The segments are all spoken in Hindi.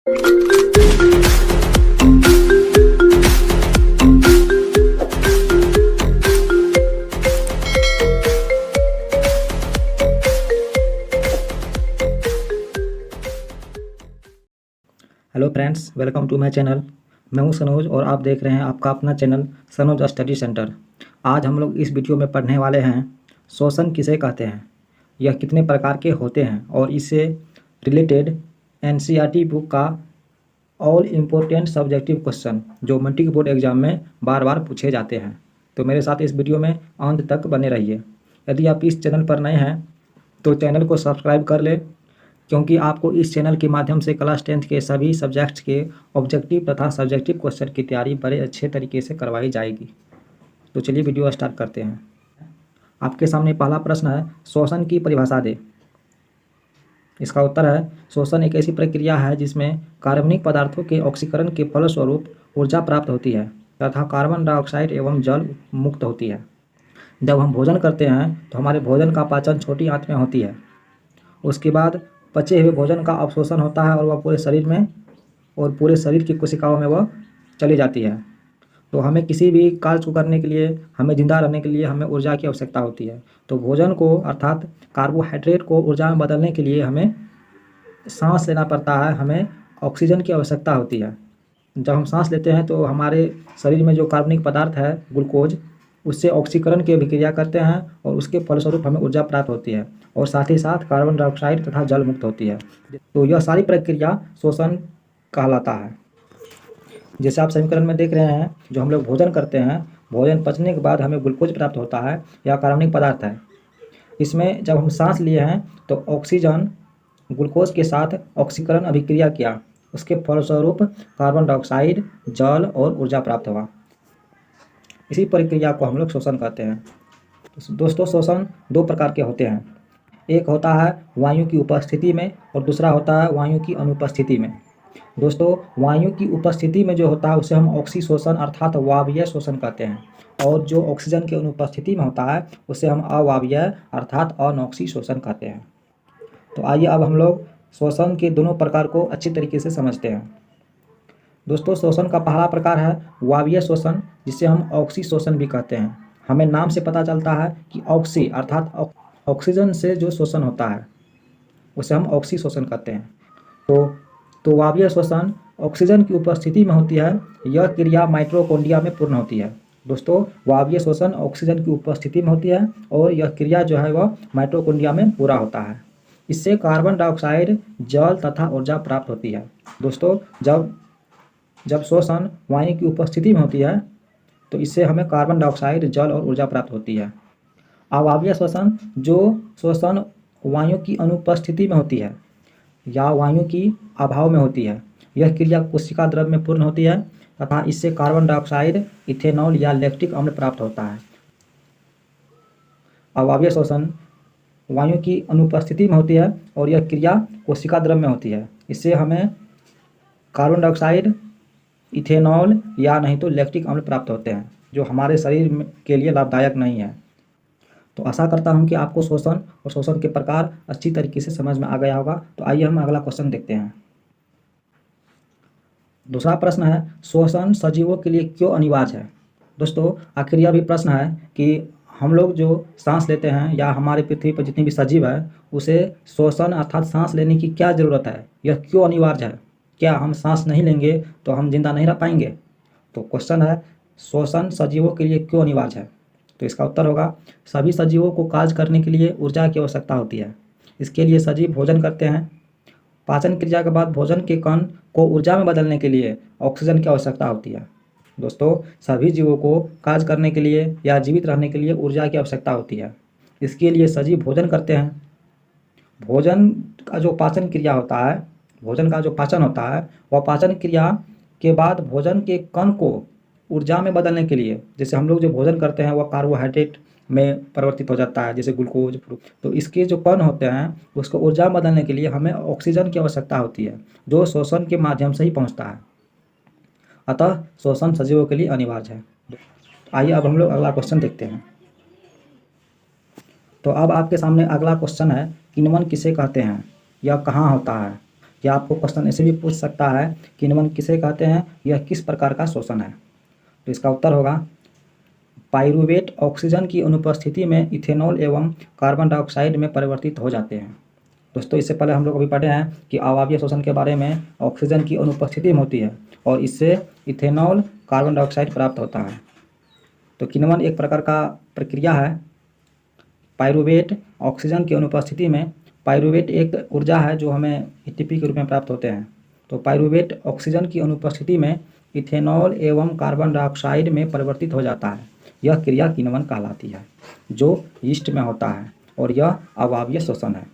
Hello friends, welcome to my channel. मैं हूं सनोज और आप देख रहे हैं आपका अपना चैनल सनोज स्टडी सेंटर। आज हम लोग इस वीडियो में पढ़ने वाले हैं शोषण किसे कहते हैं, यह कितने प्रकार के होते हैं और इससे रिलेटेड एनसीईआरटी बुक का ऑल इम्पोर्टेंट सब्जेक्टिव क्वेश्चन जो मल्टी बोर्ड एग्जाम में बार बार पूछे जाते हैं। तो मेरे साथ इस वीडियो में अंत तक बने रहिए। यदि आप इस चैनल पर नए हैं तो चैनल को सब्सक्राइब कर लें, क्योंकि आपको इस चैनल के माध्यम से क्लास 10th के सभी सब्जेक्ट्स के ऑब्जेक्टिव तथा सब्जेक्टिव क्वेश्चन की तैयारी बड़े अच्छे तरीके से करवाई जाएगी। तो चलिए वीडियो स्टार्ट करते हैं। आपके सामने पहला प्रश्न है, शोषण की परिभाषा दे। इसका उत्तर है, शोषण एक ऐसी प्रक्रिया है जिसमें कार्बनिक पदार्थों के ऑक्सीकरण के फलस्वरूप ऊर्जा प्राप्त होती है तथा कार्बन डाइऑक्साइड एवं जल मुक्त होती है। जब हम भोजन करते हैं तो हमारे भोजन का पाचन छोटी आंत में होती है। उसके बाद पचे हुए भोजन का अवशोषण होता है और वह पूरे शरीर की कोशिकाओं में वह चली जाती है। तो हमें किसी भी कार्य को करने के लिए, हमें जिंदा रहने के लिए हमें ऊर्जा की आवश्यकता होती है। तो भोजन को अर्थात कार्बोहाइड्रेट को ऊर्जा में बदलने के लिए हमें सांस लेना पड़ता है, हमें ऑक्सीजन की आवश्यकता होती है। जब हम सांस लेते हैं तो हमारे शरीर में जो कार्बनिक पदार्थ है ग्लूकोज, उससे ऑक्सीकरण की अभिक्रिया करते हैं और उसके फलस्वरूप हमें ऊर्जा प्राप्त होती है और साथ ही साथ कार्बन डाइऑक्साइड तथा जल मुक्त होती है। तो यह सारी प्रक्रिया शोषण कहलाता है। जैसे आप समीकरण में देख रहे हैं, जो हम लोग भोजन करते हैं, भोजन पचने के बाद हमें ग्लूकोज प्राप्त होता है, यह कार्बनिक पदार्थ है। इसमें जब हम सांस लिए हैं तो ऑक्सीजन ग्लूकोज के साथ ऑक्सीकरण अभिक्रिया किया, उसके फलस्वरूप कार्बन डाइऑक्साइड, जल और ऊर्जा प्राप्त हुआ। इसी प्रक्रिया को हम लोग शोषण कहते हैं। तो दोस्तों, शोषण दो प्रकार के होते हैं। एक होता है वायु की उपस्थिति में और दूसरा होता है वायु की अनुपस्थिति में। दोस्तों, वायु की उपस्थिति में जो होता है उसे हम ऑक्सीशोषण अर्थात वायवीय शोषण कहते हैं, और जो ऑक्सीजन की अनुपस्थिति में होता है उसे हम अवायवीय अर्थात अनॉक्सी शोषण कहते हैं। तो आइए अब हम लोग शोषण के दोनों प्रकार को अच्छी तरीके से समझते हैं। दोस्तों, शोषण का पहला प्रकार है वायवीय शोषण, जिसे हम ऑक्सी शोषण भी कहते हैं। हमें नाम से पता चलता है कि ऑक्सी अर्थात ऑक्सीजन से जो शोषण होता है उसे हम ऑक्सी शोषण कहते हैं। तो वायवीय शोषण ऑक्सीजन की उपस्थिति में होती है। यह क्रिया माइटोकॉन्ड्रिया में पूर्ण होती है। दोस्तों, वायवीय शोषण ऑक्सीजन की उपस्थिति में होती है और यह क्रिया जो है वह माइटोकॉन्ड्रिया में पूरा होता है। इससे कार्बन डाइऑक्साइड, जल तथा ऊर्जा प्राप्त होती है। दोस्तों, जब शोषण वायु की उपस्थिति में होती है तो इससे हमें कार्बन डाइऑक्साइड, जल और ऊर्जा प्राप्त होती है। अवायवीय शोषण, जो शोषण वायु की अनुपस्थिति में होती है या वायु की अभाव में होती है, यह क्रिया कोशिका द्रव्य में पूर्ण होती है तथा इससे कार्बन डाइऑक्साइड, इथेनॉल या लैक्टिक अम्ल प्राप्त होता है। अवायवीय शोषण वायु की अनुपस्थिति में होती है और यह क्रिया कोशिका द्रव्य में होती है। इससे हमें कार्बन डाइऑक्साइड, इथेनॉल या नहीं तो लैक्टिक अम्ल प्राप्त होते हैं, जो हमारे शरीर के लिए लाभदायक नहीं है। तो आशा करता हूं कि आपको शोषण और शोषण के प्रकार अच्छी तरीके से समझ में आ गया होगा। तो आइए हम अगला क्वेश्चन देखते हैं। दूसरा प्रश्न है, शोषण सजीवों के लिए क्यों अनिवार्य है। दोस्तों, आखिर यह भी प्रश्न है कि हम लोग जो सांस लेते हैं या हमारे पृथ्वी पर जितनी भी सजीव है उसे शोषण अर्थात सांस लेने की क्या ज़रूरत है, यह क्यों अनिवार्य है। क्या हम सांस नहीं लेंगे तो हम जिंदा नहीं रह पाएंगे। तो क्वेश्चन है, शोषण सजीवों के लिए क्यों अनिवार्य है। तो इसका उत्तर होगा, सभी सजीवों को कार्य करने के लिए ऊर्जा की आवश्यकता होती है। इसके लिए सजीव भोजन करते हैं। पाचन क्रिया के बाद भोजन के कण को ऊर्जा में बदलने के लिए ऑक्सीजन की आवश्यकता होती है। दोस्तों, सभी जीवों को कार्य करने के लिए या जीवित रहने के लिए ऊर्जा की आवश्यकता होती है। इसके लिए सजीव भोजन करते हैं। भोजन का जो पाचन क्रिया होता है, भोजन का जो पाचन होता है, वह पाचन क्रिया के बाद भोजन के कण को ऊर्जा में बदलने के लिए, जैसे हम लोग जो भोजन करते हैं वह कार्बोहाइड्रेट में परिवर्तित हो जाता है, जैसे ग्लूकोज, तो इसके जो कण होते हैं उसको ऊर्जा में बदलने के लिए हमें ऑक्सीजन की आवश्यकता होती है, जो शोषण के माध्यम से ही पहुंचता है। अतः शोषण सजीवों के लिए अनिवार्य है। आइए अब हम लोग अगला क्वेश्चन देखते हैं। तो अब आपके सामने अगला क्वेश्चन है, किण्वन किसे कहते हैं, यह कहाँ होता है। या आपको क्वेश्चन ऐसे भी पूछ सकता है किण्वन किसे कहते हैं, यह किस प्रकार का शोषण है। तो इसका उत्तर होगा पाइरूवेट ऑक्सीजन की अनुपस्थिति में इथेनॉल एवं कार्बन डाइऑक्साइड में परिवर्तित हो जाते हैं। दोस्तों इससे पहले हम लोग अभी पढ़े हैं कि अवायवीय शोषण के बारे में ऑक्सीजन की अनुपस्थिति में होती है और इससे इथेनॉल कार्बन डाइऑक्साइड प्राप्त होता है। तो किण्वन एक प्रकार का प्रक्रिया है। पाइरूवेट ऑक्सीजन की अनुपस्थिति में, पाइरूवेट एक ऊर्जा है जो हमें एटीपी के रूप में प्राप्त होते हैं। तो पाइरूवेट ऑक्सीजन की अनुपस्थिति में इथेनॉल एवं कार्बन डाइऑक्साइड में परिवर्तित हो जाता है। यह क्रिया किण्वन कहलाती है जो यीस्ट में होता है और यह अवायवीय शोषण है।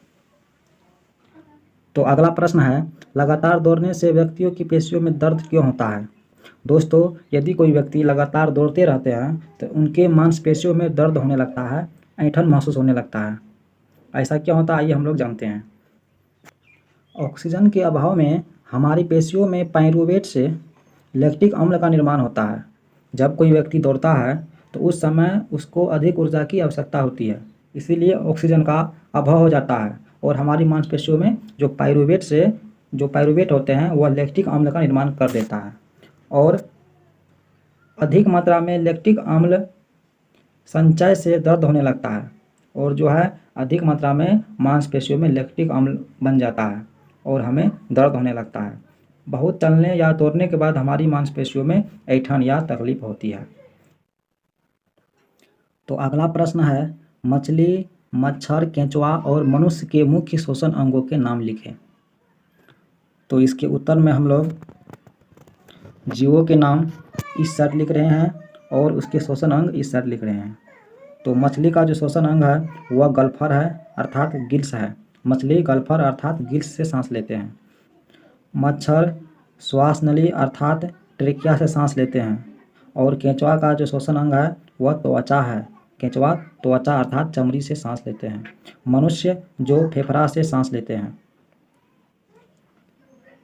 तो अगला प्रश्न है, लगातार दौड़ने से व्यक्तियों की पेशियों में दर्द क्यों होता है। दोस्तों यदि कोई व्यक्ति लगातार दौड़ते रहते हैं तो उनके मांसपेशियों में दर्द होने लगता है, ऐंठन महसूस होने लगता है। ऐसा क्यों होता है आइए हम लोग जानते हैं। ऑक्सीजन के अभाव में हमारी पेशियों में पाइरूवेट से लैक्टिक अम्ल का निर्माण होता है। जब कोई व्यक्ति दौड़ता है तो उस समय उसको अधिक ऊर्जा की आवश्यकता होती है, इसीलिए ऑक्सीजन का अभाव हो जाता है और हमारी मांसपेशियों में जो पाइरूवेट होते हैं वह लैक्टिक अम्ल का निर्माण कर देता है और अधिक मात्रा में लैक्टिक अम्ल संचय से दर्द होने लगता है और जो है अधिक मात्रा में मांसपेशियों में लैक्टिक अम्ल बन जाता है और हमें दर्द होने लगता है। बहुत चलने या दौड़ने के बाद हमारी मांसपेशियों में ऐंठन या तकलीफ होती है। तो अगला प्रश्न है, मछली, मच्छर, केंचुआ और मनुष्य के मुख्य श्वसन अंगों के नाम लिखें। तो इसके उत्तर में हम लोग जीवों के नाम इस साइड लिख रहे हैं और उसके श्वसन अंग इस साइड लिख रहे हैं। तो मछली का जो श्वसन अंग है वह गल्फर है अर्थात गिल्स है। मछली गल्फर अर्थात गिल्स से सांस लेते हैं। मच्छर श्वास नली अर्थात ट्रेकिया से सांस लेते हैं और केंचुआ का जो श्वसन अंग है वह त्वचा है। केंचुआ त्वचा अर्थात चमड़ी से सांस लेते हैं। मनुष्य जो फेफड़ा से सांस लेते हैं।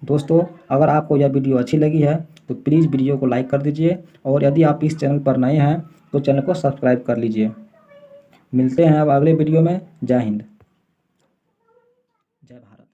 दोस्तों अगर आपको यह वीडियो अच्छी लगी है तो प्लीज़ वीडियो को लाइक कर दीजिए और यदि आप इस चैनल पर नए हैं तो चैनल को सब्सक्राइब कर लीजिए। मिलते हैं अब अगले वीडियो में। जय हिंद, जय भारत।